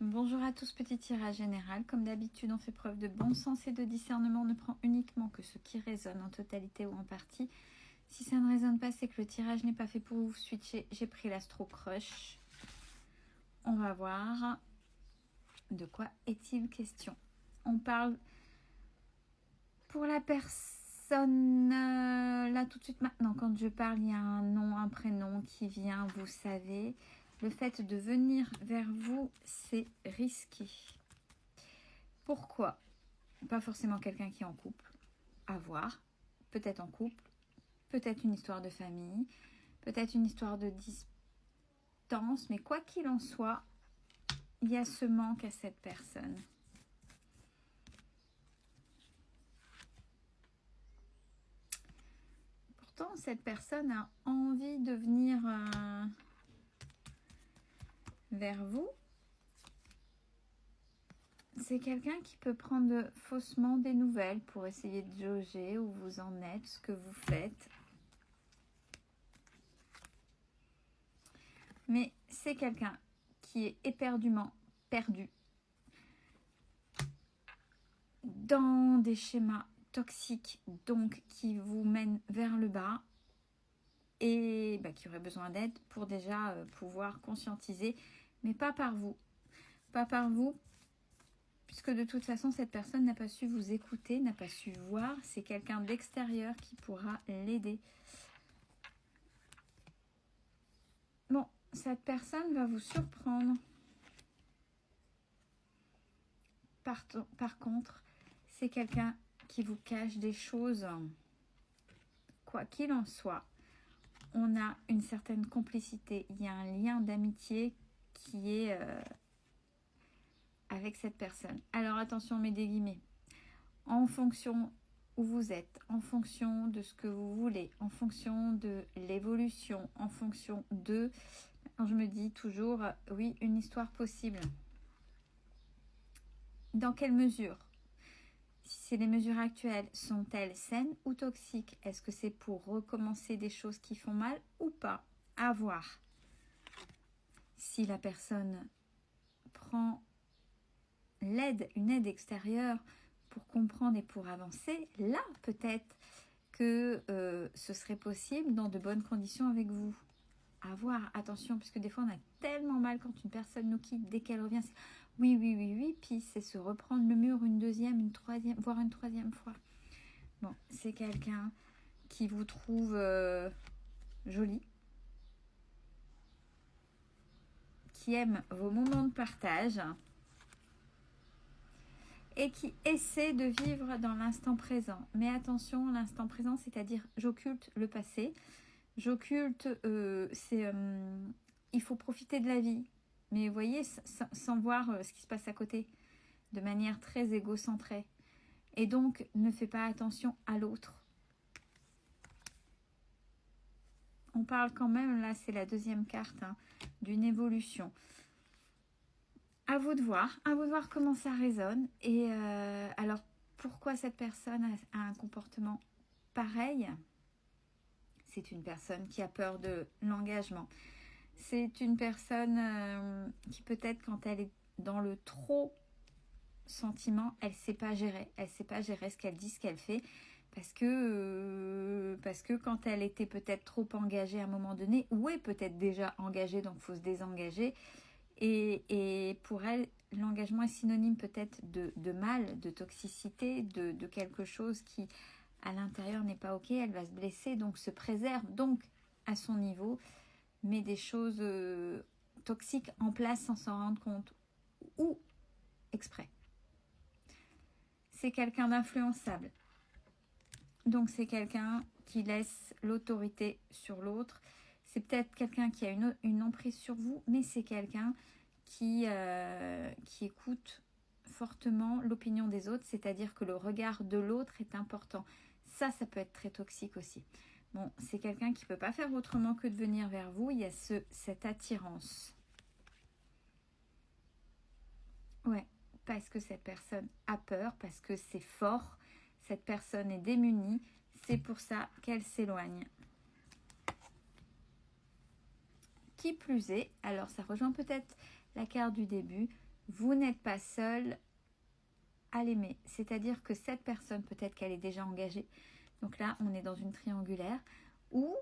Bonjour à tous, petit tirage général. Comme d'habitude, on fait preuve de bon sens et de discernement. On ne prend uniquement que ce qui résonne en totalité ou en partie. Si ça ne résonne pas, c'est que le tirage n'est pas fait pour vous. Switcher, j'ai pris l'Astro Crush. On va voir de quoi est-il question. On parle pour la personne, là tout de suite maintenant, quand je parle, il y a un nom, un prénom qui vient, vous savez. Le fait de venir vers vous, c'est risqué. Pourquoi? Pas forcément quelqu'un qui est en couple, à voir. Peut-être en couple, peut-être une histoire de famille, peut-être une histoire de distance. Mais quoi qu'il en soit, il y a ce manque à cette personne. Pourtant, cette personne a envie de venir vers vous. C'est quelqu'un qui peut prendre faussement des nouvelles pour essayer de jauger où vous en êtes, ce que vous faites. Mais c'est quelqu'un qui est éperdument perdu dans des schémas toxiques, donc qui vous mènent vers le bas et qui aurait besoin d'aide pour déjà pouvoir conscientiser, mais pas par vous. Pas par vous, puisque de toute façon, cette personne n'a pas su vous écouter, n'a pas su voir. C'est quelqu'un d'extérieur qui pourra l'aider. Bon, cette personne va vous surprendre. Par contre, c'est quelqu'un qui vous cache des choses. Quoi qu'il en soit, on a une certaine complicité. Il y a un lien d'amitié qui est avec cette personne. Alors attention, mets des guillemets. En fonction où vous êtes, en fonction de ce que vous voulez, en fonction de l'évolution, en fonction de... Quand je me dis toujours, oui, une histoire possible. Dans quelle mesure? Si c'est les mesures actuelles, sont-elles saines ou toxiques? Est-ce que c'est pour recommencer des choses qui font mal ou pas? À voir. Si la personne prend une aide extérieure pour comprendre et pour avancer, là peut-être que ce serait possible dans de bonnes conditions avec vous. À voir, attention, puisque des fois on a tellement mal quand une personne nous quitte, dès qu'elle revient, c'est oui, puis c'est se reprendre le mur une deuxième, une troisième, voire une troisième fois. Bon, c'est quelqu'un qui vous trouve jolie, qui aime vos moments de partage et qui essaie de vivre dans l'instant présent. Mais attention, l'instant présent, c'est-à-dire j'occulte le passé. J'occulte, il faut profiter de la vie. Mais vous voyez, sans voir ce qui se passe à côté, de manière très égocentrée. Et donc, ne fais pas attention à l'autre. On parle quand même, là c'est la deuxième carte, d'une évolution. À vous de voir comment ça résonne. Et alors, pourquoi cette personne a un comportement pareil? C'est une personne qui a peur de l'engagement. C'est une personne qui peut-être quand elle est dans le trop sentiment, elle ne sait pas gérer. Elle ne sait pas gérer ce qu'elle dit, ce qu'elle fait. Parce que quand elle était peut-être trop engagée à un moment donné, ou est peut-être déjà engagée, donc il faut se désengager. Et pour elle, l'engagement est synonyme peut-être de mal, de toxicité, de quelque chose qui, à l'intérieur, n'est pas OK. Elle va se blesser, donc se préserve, donc à son niveau, met des choses toxiques en place sans s'en rendre compte, ou exprès. C'est quelqu'un d'influençable. Donc c'est quelqu'un qui laisse l'autorité sur l'autre. C'est peut-être quelqu'un qui a une emprise sur vous, mais c'est quelqu'un qui écoute fortement l'opinion des autres, c'est-à-dire que le regard de l'autre est important. Ça peut être très toxique aussi. Bon, c'est quelqu'un qui ne peut pas faire autrement que de venir vers vous. Il y a cette attirance. Ouais, parce que cette personne a peur, parce que c'est fort. Cette personne est démunie. C'est pour ça qu'elle s'éloigne. Qui plus est, alors ça rejoint peut-être la carte du début, vous n'êtes pas seul à l'aimer. C'est-à-dire que cette personne, peut-être qu'elle est déjà engagée. Donc là, on est dans une triangulaire où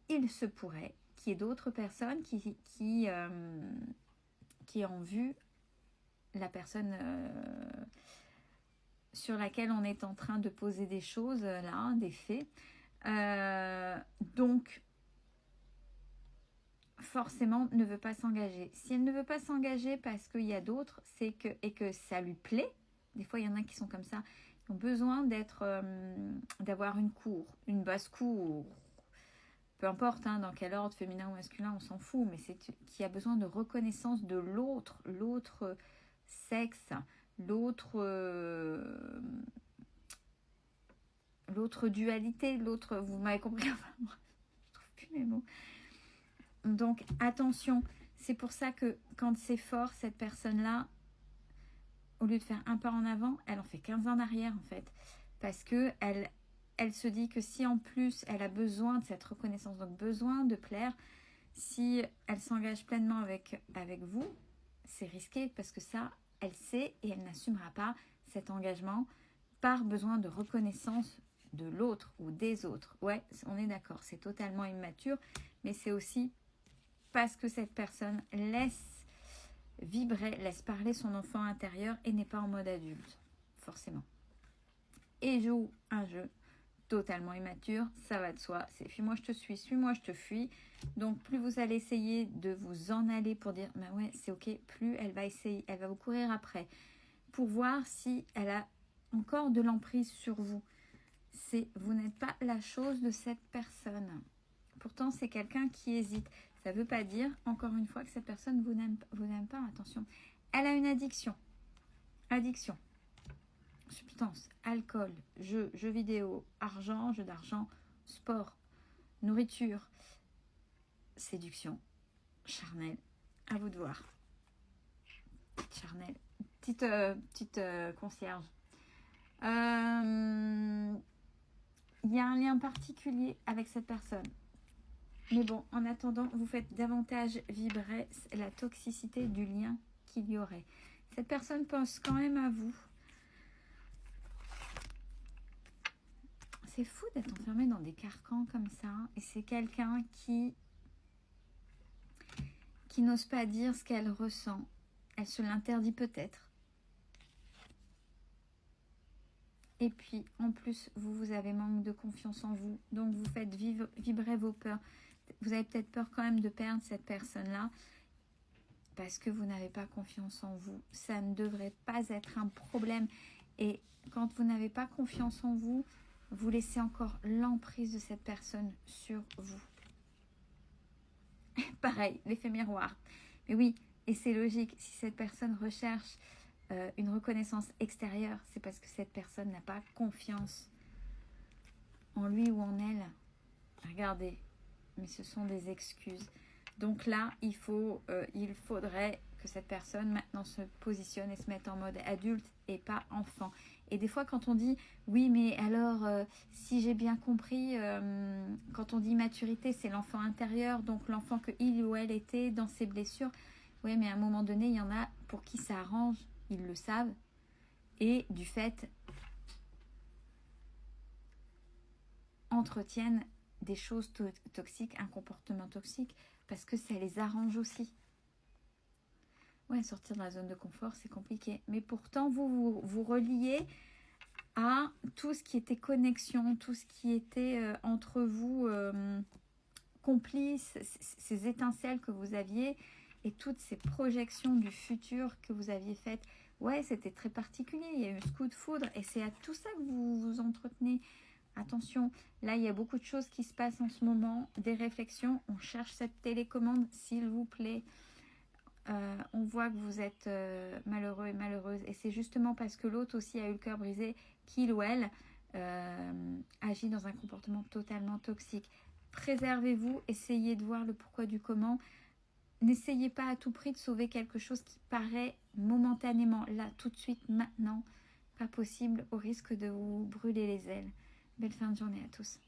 il se pourrait qu'il y ait d'autres personnes qui ont vu la personne sur laquelle on est en train de poser des choses, là, des faits. Donc, forcément, ne veut pas s'engager. Si elle ne veut pas s'engager parce qu'il y a d'autres, et que ça lui plaît, des fois, il y en a qui sont comme ça, qui ont besoin d'avoir une cour, une basse-cour, peu importe dans quel ordre, féminin ou masculin, on s'en fout, mais c'est qui a besoin de reconnaissance de l'autre sexe, l'autre dualité, l'autre, vous m'avez compris, enfin, je trouve plus mes mots. Donc attention, c'est pour ça que quand c'est fort, cette personne-là, au lieu de faire un pas en avant, elle en fait 15 en arrière en fait, parce que elle se dit que si en plus elle a besoin de cette reconnaissance, donc besoin de plaire, si elle s'engage pleinement avec vous, c'est risqué parce que ça, elle sait et elle n'assumera pas cet engagement par besoin de reconnaissance de l'autre ou des autres. Ouais, on est d'accord, c'est totalement immature, mais c'est aussi parce que cette personne laisse vibrer, laisse parler son enfant intérieur et n'est pas en mode adulte, forcément. Et joue un jeu totalement immature, ça va de soi, c'est fuis-moi je te suis-moi je te fuis. Donc plus vous allez essayer de vous en aller pour dire bah ouais c'est ok, plus elle va essayer, elle va vous courir après pour voir si elle a encore de l'emprise sur vous. Vous n'êtes pas la chose de cette personne. Pourtant c'est quelqu'un qui hésite. Ça ne veut pas dire encore une fois que cette personne vous n'aime pas, attention. Elle a une addiction. Substance, alcool, jeux vidéo, argent, jeu d'argent, sport, nourriture, séduction, charnel. À vous de voir. Charnel. Petite concierge. Il y a un lien particulier avec cette personne. Mais bon, en attendant, vous faites davantage vibrer la toxicité du lien qu'il y aurait. Cette personne pense quand même à vous. C'est fou d'être enfermé dans des carcans comme ça. Et c'est quelqu'un qui n'ose pas dire ce qu'elle ressent. Elle se l'interdit peut-être. Et puis, en plus, vous avez manque de confiance en vous. Donc, vous faites vibrer vos peurs. Vous avez peut-être peur quand même de perdre cette personne-là. Parce que vous n'avez pas confiance en vous. Ça ne devrait pas être un problème. Et quand vous n'avez pas confiance en vous, vous laissez encore l'emprise de cette personne sur vous. Pareil, l'effet miroir. Mais oui, et c'est logique, si cette personne recherche une reconnaissance extérieure, c'est parce que cette personne n'a pas confiance en lui ou en elle. Regardez, mais ce sont des excuses. Donc là, il faudrait que cette personne maintenant se positionne et se mette en mode adulte et pas enfant. Et des fois, quand on dit, oui, mais alors, si j'ai bien compris, quand on dit maturité, c'est l'enfant intérieur, donc l'enfant que il ou elle était dans ses blessures. Oui, mais à un moment donné, il y en a pour qui ça arrange, ils le savent. Et du fait, entretiennent des choses toxiques, un comportement toxique, parce que ça les arrange aussi. Ouais, sortir de la zone de confort, c'est compliqué. Mais pourtant, vous reliez à tout ce qui était connexion, tout ce qui était entre vous complices, ces étincelles que vous aviez et toutes ces projections du futur que vous aviez faites. Ouais, c'était très particulier. Il y a eu ce coup de foudre et c'est à tout ça que vous vous entretenez. Attention, là, il y a beaucoup de choses qui se passent en ce moment, des réflexions. On cherche cette télécommande, s'il vous plaît. On voit que vous êtes malheureux et malheureuse. Et c'est justement parce que l'autre aussi a eu le cœur brisé qu'il ou elle agit dans un comportement totalement toxique. Préservez-vous, essayez de voir le pourquoi du comment. N'essayez pas à tout prix de sauver quelque chose qui paraît momentanément, là, tout de suite, maintenant, pas possible, au risque de vous brûler les ailes. Belle fin de journée à tous.